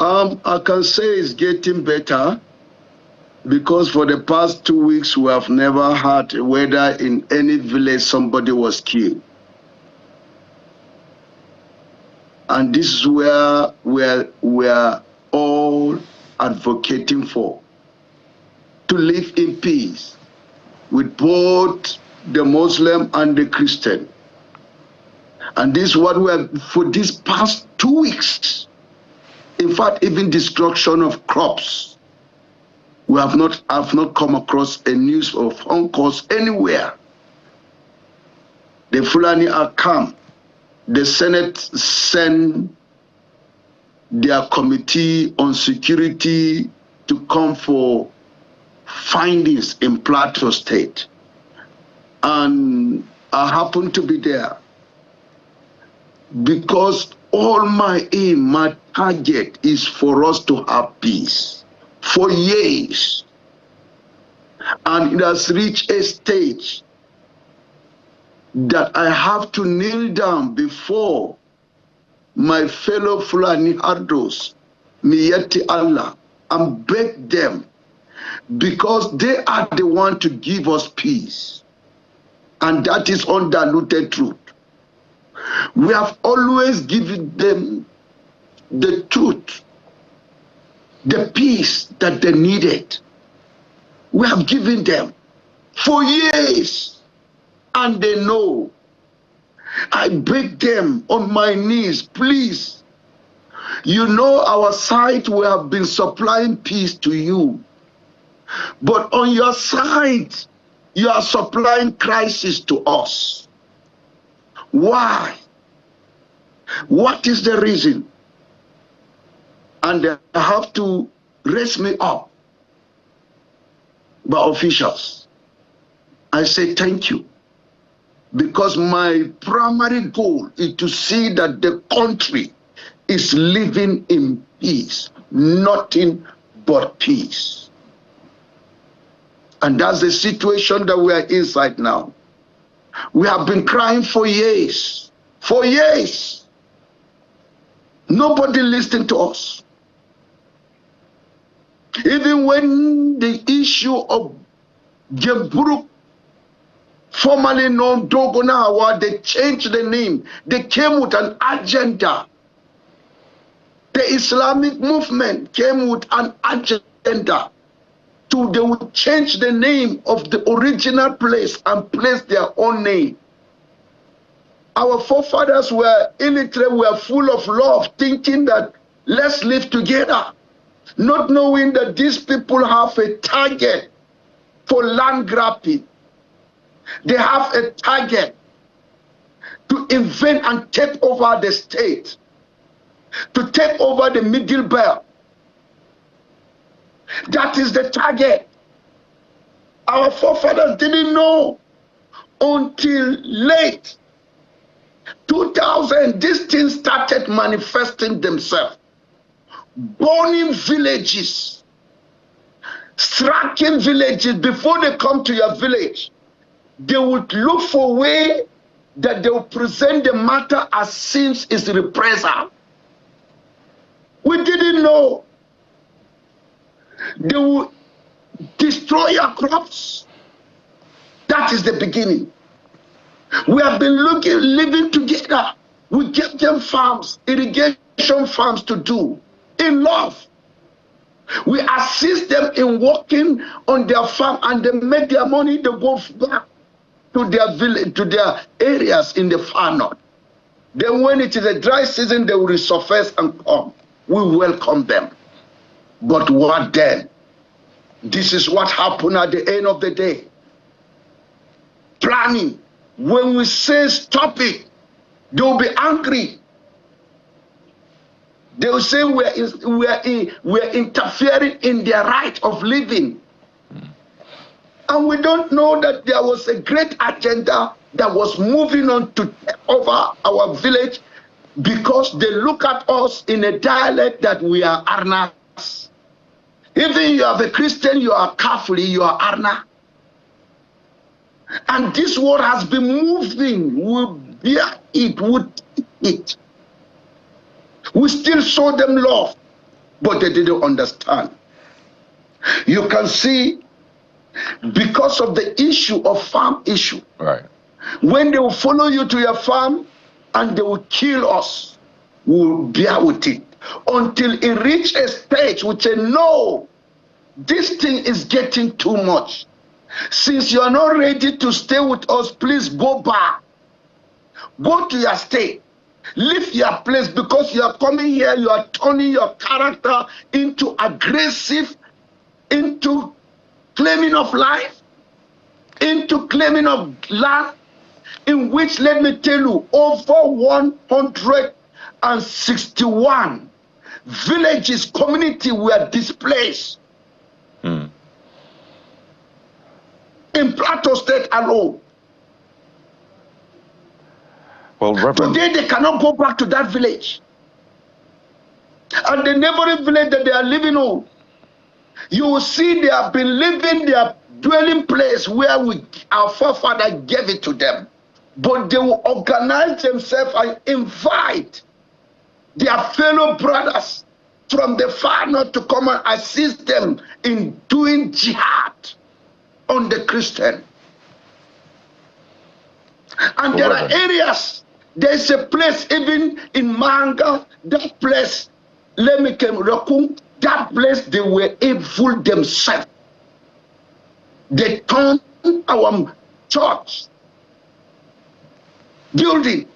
I can say it's getting better because for the past 2 weeks we have never had whether in any village somebody was killed. And this is where we're all advocating for, to live in peace with both the Muslim and the Christian. And this is what we have for these past 2 weeks. In fact, even destruction of crops. We have not come across a news of phone calls anywhere. The Fulani are calm. The Senate sent their committee on security to come for findings in Plateau State. And I happened to be there because all my aim, my target is for us to have peace for years. And it has reached a stage that I have to kneel down before my fellow Fulani Hardos, Miyati Allah, and beg them, because they are the one to give us peace. And that is undiluted truth. We have always given them the truth, the peace that they needed. We have given them for years, and they know. I beg them on my knees, please. You know our side, we have been supplying peace to you. But on your side, you are supplying crisis to us. Why? What is the reason? And they have to raise me up by officials. I say thank you, because my primary goal is to see that the country is living in peace, nothing but peace. And that's the situation that we are inside now. We have been crying for years. For years. Nobody listened to us. Even when the issue of Gebruk, formerly known Dogonawa, they changed the name. They came with an agenda. The Islamic movement came with an agenda. They would change the name of the original place and place their own name. Our forefathers were illiterate, were full of love, thinking that let's live together, not knowing that these people have a target for land grabbing. They have a target to invent and take over the state, to take over the Middle Belt. That is the target. Our forefathers didn't know until late 2000. These things started manifesting themselves. Burning villages, striking villages. Before they come to your village, they would look for a way that they will present the matter as seems is reprisal. We didn't know. They will destroy your crops. That is the beginning. We have been living together. We gave them farms, irrigation farms to do in love. We assist them in working on their farm, and they make their money. They go back to their village, to their areas in the far north. Then when it is a dry season, they will resurface and come. We welcome them. But what then? This is what happened at the end of the day. Planning. When we say stop it, they will be angry. They will say we're interfering in their right of living. And we don't know that there was a great agenda that was moving on to take over our village, because they look at us in a dialect that we are Arnas. Even you are a Christian, you are Kafri, you are Arna. And this war has been moving. We bear it, with it. We still show them love. but they didn't understand. You can see, because of the issue of farm issue, right? When they will follow you to your farm and they will kill us, we will bear with it until it reach a stage which say, no, this thing is getting too much. Since you are not ready to stay with us, please go back. Go to your state. Leave your place, because you are coming here, you are turning your character into aggressive, into claiming of life, into claiming of land, in which, let me tell you, over 161 villages, community were displaced. In Plateau State alone. Well, Reverend, today they cannot go back to that village. And the neighboring village that they are living on, you will see they have been living their dwelling place where our forefather gave it to them. But they will organize themselves and invite their fellow brothers from the far north to come and assist them in doing jihad on the Christian. And there are areas, there's a place even in Manga, that place, that place they were evil themselves. They turned our church building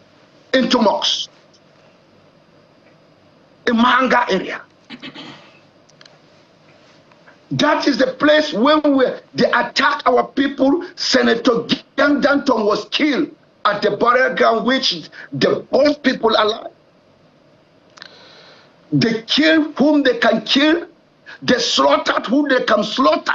into mosques in Manga area. That is the place where they attacked our people. Senator Young Danton was killed at the burial ground, which they both people alive. They kill whom they can kill. They slaughtered whom they can slaughter.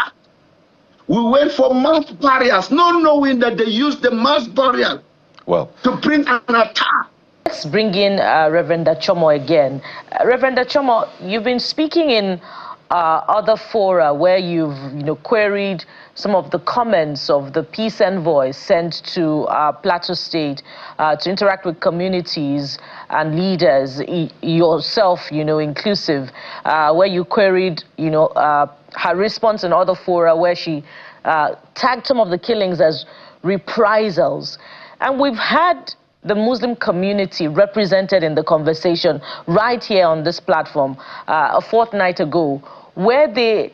We went for mass barriers, not knowing that they used the mass barrier to bring an attack. Let's bring in Reverend Dachomo again. Reverend Dachomo, you've been speaking in other fora where you've queried some of the comments of the peace envoy sent to Plateau State to interact with communities and leaders, yourself inclusive, where you queried her response in other fora where she tagged some of the killings as reprisals. And we've had the Muslim community represented in the conversation right here on this platform a fortnight ago, where they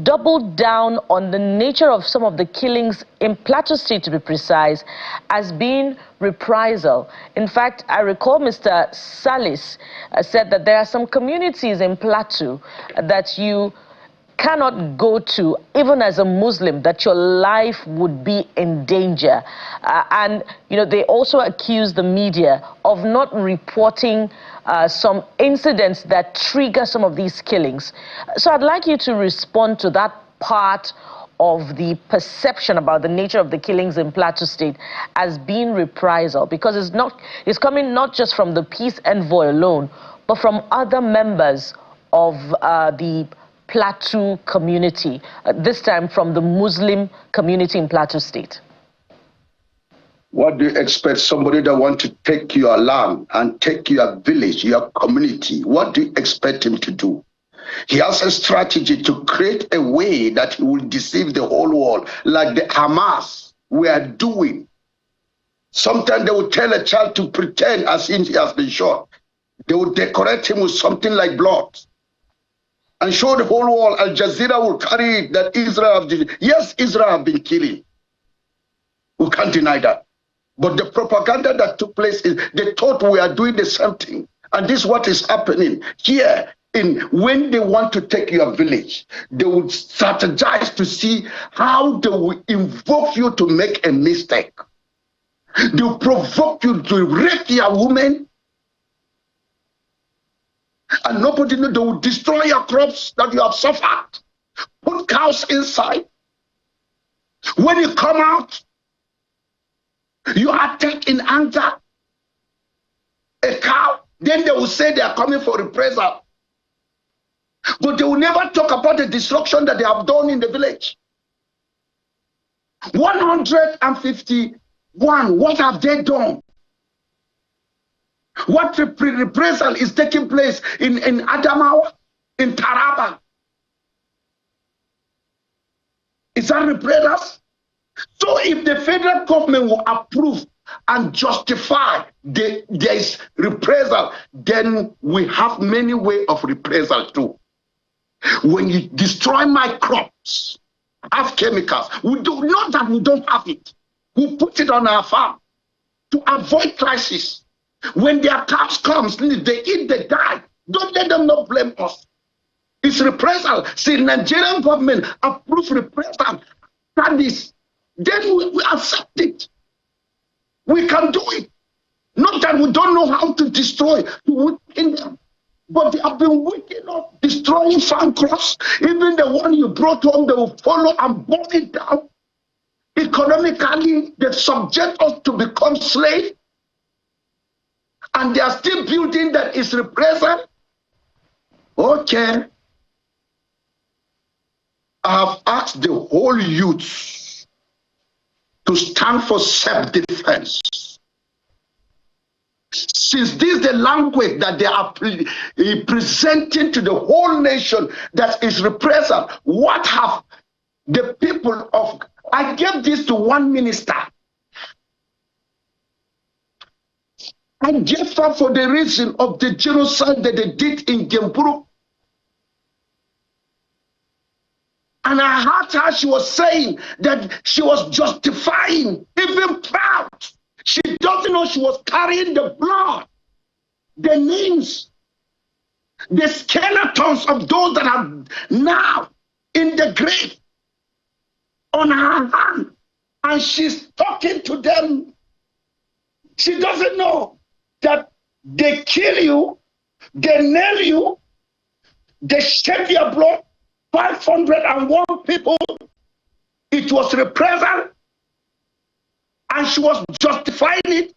doubled down on the nature of some of the killings in Plateau State, to be precise, as being reprisal. In fact, I recall Mr. Salis said that there are some communities in Plateau that you cannot go to, even as a Muslim, that your life would be in danger. And they also accuse the media of not reporting some incidents that trigger some of these killings. So I'd like you to respond to that part of the perception about the nature of the killings in Plateau State as being reprisal, because it's coming not just from the peace envoy alone, but from other members of the Plateau community, this time from the Muslim community in Plateau State. What do you expect somebody that wants to take your land and take your village, your community? What do you expect him to do? He has a strategy to create a way that he will deceive the whole world, like the Hamas were doing. Sometimes they will tell a child to pretend as if he has been shot. They will decorate him with something like blood and show the whole world. Al Jazeera will carry it that Israel yes, Israel have been killing. We can't deny that. But the propaganda that took place is they thought we are doing the same thing. And this is what is happening here. When they want to take your village, they will strategize to see how they will invoke you to make a mistake. They will provoke you to rape your woman. And nobody knows. They will destroy your crops that you have suffered. Put cows inside. When you come out, you attack in anger a cow. Then they will say they are coming for reprisal. But they will never talk about the destruction that they have done in the village. 151, what have they done? What reprisal is taking place in Adamawa? in Taraba. Is that reprisals? So if the federal government will approve and justify there is reprisal, then we have many ways of reprisal too. When you destroy my crops, have chemicals, we do not that we don't have it. We put it on our farm to avoid crisis. When their cows comes, they eat, they die. Don't let them not blame us. It's reprisal. See, Nigerian government approve reprisal. That is, then we accept it. We can do it. Not that we don't know how to destroy, to weaken them. But they have been wicked up, destroying farm crops. Even the one you brought home, they will follow and burn it down. Economically, they subject us to become slaves. And they are still building that is reprisal. Okay. I have asked the whole youth to stand for self-defense. Since this is the language that they are presenting to the whole nation that is reprisal, what have the people of... I gave this to one minister. I gave her for the reason of the genocide that they did in Gemburu. And I heard her, she was saying that she was justifying, even proud. She doesn't know she was carrying the blood, the names, the skeletons of those that are now in the grave on her hand. And she's talking to them. She doesn't know that they kill you, they nail you, they shed your blood. 501 people. It was reprisal, and she was justifying it.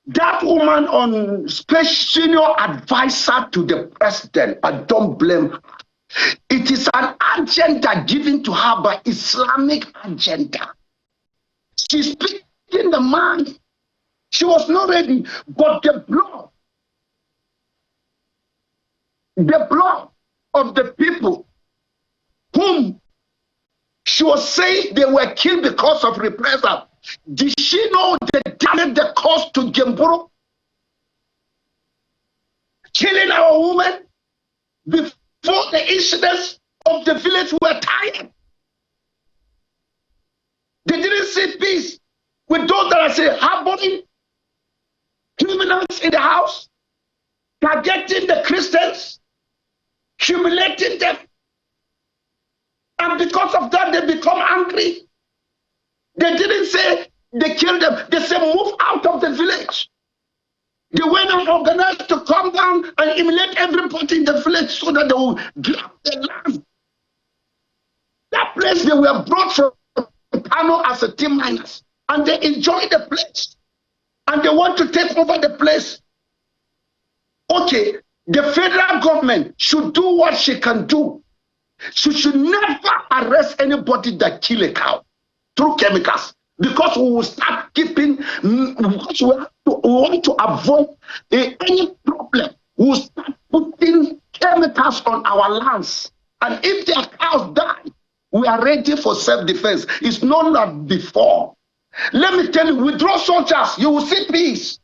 That woman on special senior advisor to the president, I don't blame her. It is an agenda given to her by Islamic agenda. She's speaking the mind. She was not ready, but the blood of the people whom she was saying they were killed because of reprisal. Did she know the damage they caused to Gemburu? Killing our women before the incidents of the village were tired. They didn't see peace with those that are say harboring criminals in the house, targeting the Christians, humiliating them. And because of that, they become angry. They didn't say they killed them. They said move out of the village. They went and organized to come down and humiliate everybody in the village so that they will grab the land. That place they were brought from Kano as a team miners. And they enjoy the place. And they want to take over the place. Okay, the federal government should do what she can do. She should never arrest anybody that kill a cow through chemicals, because we will start keeping, because we want to avoid any problem. We will start putting chemicals on our lands. And if their cows die, we are ready for self-defense. It's not like before. Let me tell you, withdraw soldiers, you will see peace.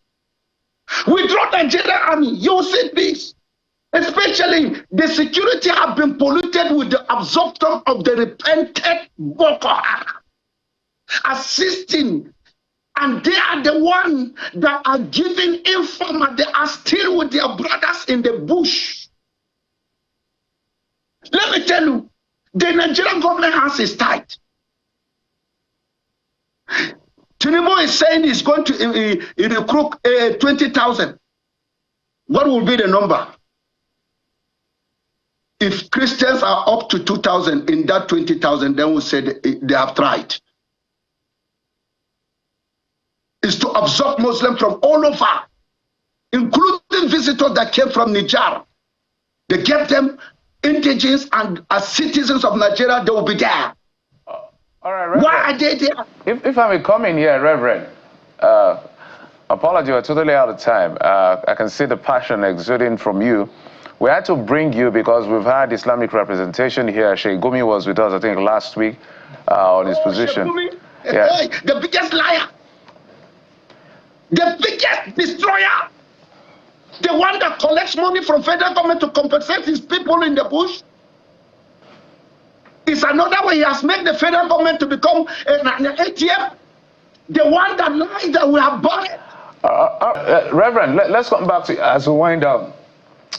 Withdraw the Nigerian army, you will see peace. Especially the security have been polluted with the absorption of the repented Boko Haram assisting, and they are the ones that are giving informer. They are still with their brothers in the bush. Let me tell you, the Nigerian government hands is tight. Tinubu is saying he's going to recruit 20,000. What will be the number? If Christians are up to 2,000 in that 20,000, then we'll say they have tried. Is to absorb Muslims from all over, including visitors that came from Niger. They get them indigenous, and as citizens of Nigeria, they will be there. All right, Reverend. Why are they there? If I may come in here, Reverend, apology, we're totally out of time. I can see the passion exuding from you. We had to bring you because we've had Islamic representation here. Sheikh Gumi was with us, I think, last week on his position. Yeah. The biggest liar, the biggest destroyer, the one that collects money from federal government to compensate his people in the bush. It's another way he has made the federal government to become an ATM. The one that lies that we have bought. Reverend, let's come back to as we wind down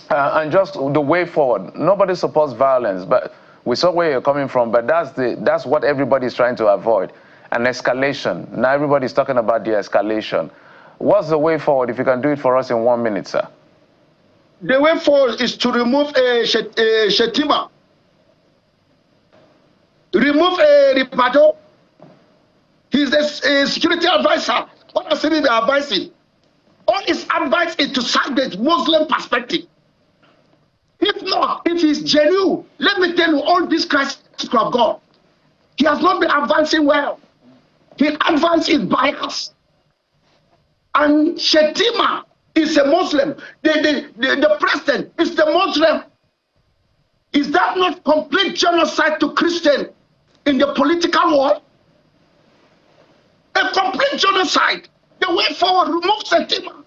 and just the way forward. Nobody supports violence, but we saw where you're coming from. But that's what everybody's trying to avoid, an escalation. Now everybody's talking about the escalation. What's the way forward? If you can do it for us in 1 minute, sir. The way forward is to remove Shetima, remove Reprisal. He's a security advisor. What does he be advising? All his advice is to side the Muslim perspective. If not, if he's genuine, let me tell you, all these crises of God, he has not been advancing well. His advance is biased. And Shetima is a Muslim. The president is the Muslim. Is that not complete genocide to Christian in the political world? A complete genocide. The way forward, remove Shetima.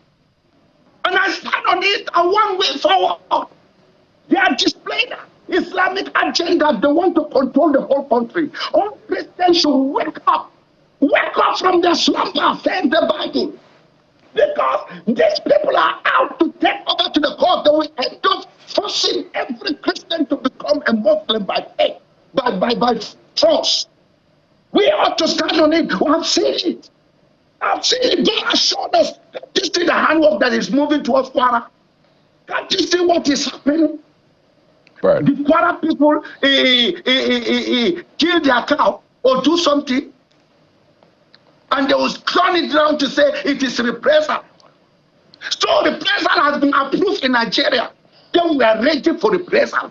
And I stand on it, and one way forward. They are displaying Islamic agenda. They want to control the whole country. All Christians should wake up. Wake up from their slumber, says the Bible. Because these people are out to take over to the court. They will end up forcing every Christian to become a Muslim by faith, by force. We ought to stand on it. We have seen it. I've seen it. God has shown us. Can't you see the handwork that is moving towards Kwara? Can't you see what is happening? Right. The Kwara people kill their cow or do something, and they will turn it around to say it is reprisal. So reprisal has been approved in Nigeria. Then we are ready for reprisal.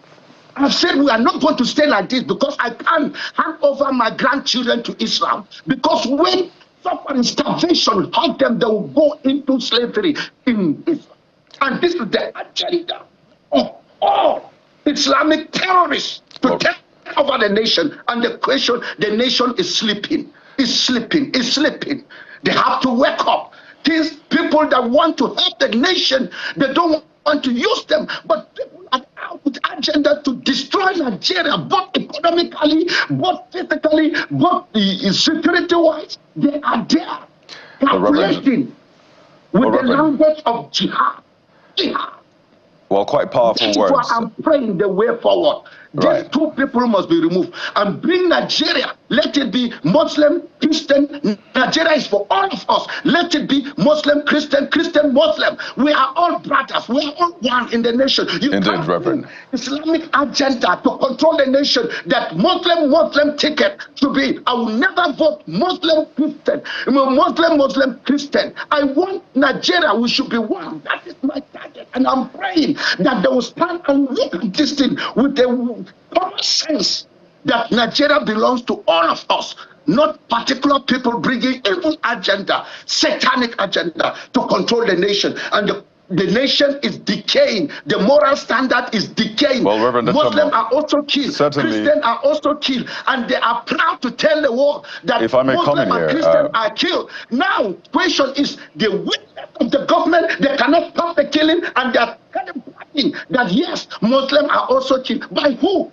I've said we are not going to stay like this because I can't hand over my grandchildren to Islam. Because when suffering, starvation hurt them, they will go into slavery in Islam. And this is the agenda of all Islamic terrorists to take over the nation. And the question, the nation is sleeping. Is sleeping, is sleeping. They have to wake up. These people that want to help the nation, they don't want to use them, but people are out with agenda to destroy Nigeria, both economically, both physically, both security-wise. They are there, calculating with the language of jihad. Jihad. Well, quite powerful words. That's why I'm praying the way forward. These two people must be removed and bring Nigeria. Let it be Muslim, Christian. Nigeria is for all of us. Let it be Muslim, Christian, Christian, Muslim. We are all brothers. We are all one in the nation. You Indeed, Reverend. Islamic agenda to control the nation. That Muslim ticket to be. I will never vote Muslim, Christian. Muslim, Christian. I want Nigeria. We should be one. That is my target. And I'm praying that they will stand and look at this thing with the common sense that Nigeria belongs to all of us, not particular people bringing evil agenda, satanic agenda to control the nation. And the nation is decaying. The moral standard is decaying. Well, Reverend Muslims are also killed. Certainly. Christians are also killed. And they are proud to tell the world that if I may Muslims and Christians are killed. Now, question is the witness of the government. They cannot stop the killing, and they are kind of bragging that yes, Muslims are also killed. By who?